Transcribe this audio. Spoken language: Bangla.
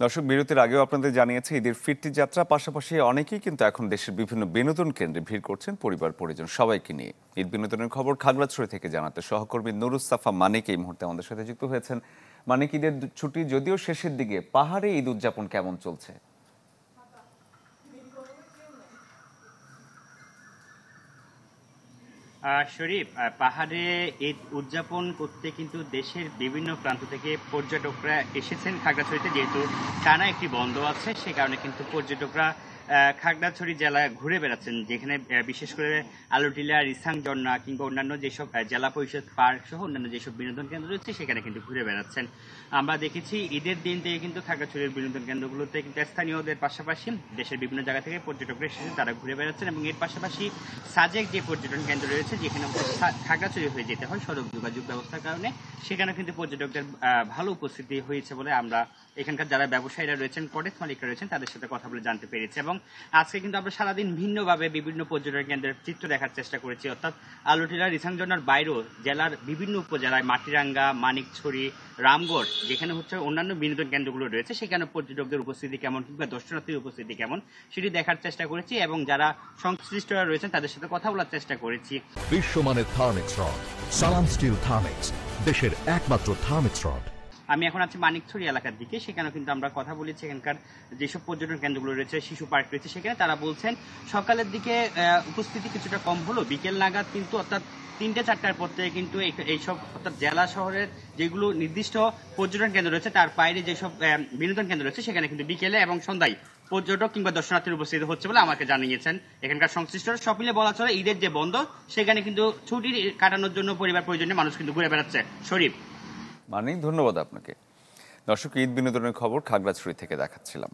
দর্শক, বিরতির আগেও আপনাদের জানিয়েছে ঈদের ফিরতি যাত্রা, পাশাপাশি অনেকেই কিন্তু এখন দেশের বিভিন্ন বিনোদন কেন্দ্রে ভিড় করছেন পরিবার পরিজন সবাইকে নিয়ে। ঈদ বিনোদনের খবর খাগড়াছড়ি থেকে জানাতে সহকর্মী নুরুস্তাফা মানিক এই মুহূর্তে আমাদের সাথে যুক্ত হয়েছেন। মানিক, ঈদের ছুটি যদিও শেষের দিকে, পাহাড়ে ঈদ উদযাপন কেমন চলছে? শরীফ, পাহাড়ে ঈদ উদযাপন করতে কিন্তু দেশের বিভিন্ন প্রান্ত থেকে পর্যটকরা এসেছেন খাগড়াছড়িতে। যেহেতু টানা একটি বন্ধ আছে, সে কারণে কিন্তু পর্যটকরা খাগড়াছড়ি জেলায় ঘুরে বেড়াচ্ছেন, যেখানে বিশেষ করে আলুটিলা, রিসাং ঝর্ণা কিংবা অন্যান্য যেসব জেলা পরিষদ পার্ক সহ অন্যান্য যেসব বিনোদন কেন্দ্র রয়েছে সেখানে কিন্তু ঘুরে বেড়াচ্ছেন। আমরা দেখেছি ঈদের দিন থেকে কিন্তু খাগড়াছড়ির বিনোদন কেন্দ্রগুলোতে কিন্তু স্থানীয়দের পাশাপাশি দেশের বিভিন্ন জায়গা থেকে পর্যটকরা এসেছেন, তারা ঘুরে বেড়াচ্ছেন। এবং এর পাশাপাশি সাজেক যে পর্যটন কেন্দ্র রয়েছে, যেখানে খাগড়াছড়ি হয়ে যেতে হয় সড়ক যোগাযোগ ব্যবস্থার কারণে, সেখানে কিন্তু পর্যটকদের ভালো উপস্থিতি হয়েছে বলে আমরা এখানকার যারা ব্যবসায়ীরা রয়েছেন, কটেজ মালিকরা রয়েছেন, তাদের সাথে কথা বলে জানতে পেরেছি। এবং আজকে কিন্তু আমরা সারাদিন ভিন্নভাবে বিভিন্ন পর্যটন কেন্দ্রের চিত্র দেখার চেষ্টা করেছি। অর্থাৎ আলুটিলা, রিসাংজনার বাইরেও জেলার বিভিন্ন উপজেলায় মাটিরাঙ্গা, মানিকছড়ি, রামগড়, যেখানে হচ্ছে অন্যান্য বিনোদন কেন্দ্রগুলো রয়েছে, সেখানে পর্যটকদের উপস্থিতি কেমন কিংবা দর্শনার্থীর উপস্থিতি কেমন সেটি দেখার চেষ্টা করেছি এবং যারা সংশ্লিষ্টরা রয়েছেন তাদের সাথে কথা বলার চেষ্টা করেছি। বিশ্বমানের থার্মিক্স রড, সালাম স্টিল থার্মিক্স, দেশের একমাত্র থার্মিক্স রড। আমি এখন আছি মানিকছড়ি এলাকার দিকে, সেখানে কিন্তু আমরা কথা বলেছি এখানকার যেসব পর্যটন কেন্দ্রগুলো রয়েছে, শিশু পার্ক রয়েছে, সেখানে তারা বলছেন সকালের দিকে উপস্থিতি কিছুটা কম হলো, বিকেল নাগাদ কিন্তু অর্থাৎ ৩-৪টার পর থেকে কিন্তু এইসব অর্থাৎ জেলা শহরের যেগুলো নির্দিষ্ট পর্যটন কেন্দ্র রয়েছে তার বাইরে যেসব বিনোদন কেন্দ্র রয়েছে সেখানে কিন্তু বিকেলে এবং সন্ধ্যায় পর্যটক কিংবা দর্শনার্থীর উপস্থিতি হচ্ছে বলে আমাকে জানিয়েছেন এখানকার সংশ্লিষ্টরা। সব মিলে বলা চলে ঈদের যে বন্ধ, সেখানে কিন্তু ছুটি কাটানোর জন্য পরিবার পরিজনে মানুষ কিন্তু ঘুরে বেড়াচ্ছে। শরীফ, মানিক, ধন্যবাদ আপনাকে। দর্শক, ঈদ বিনোদনের খবর খাগড়াছড়ি থেকে দেখাচ্ছিলাম।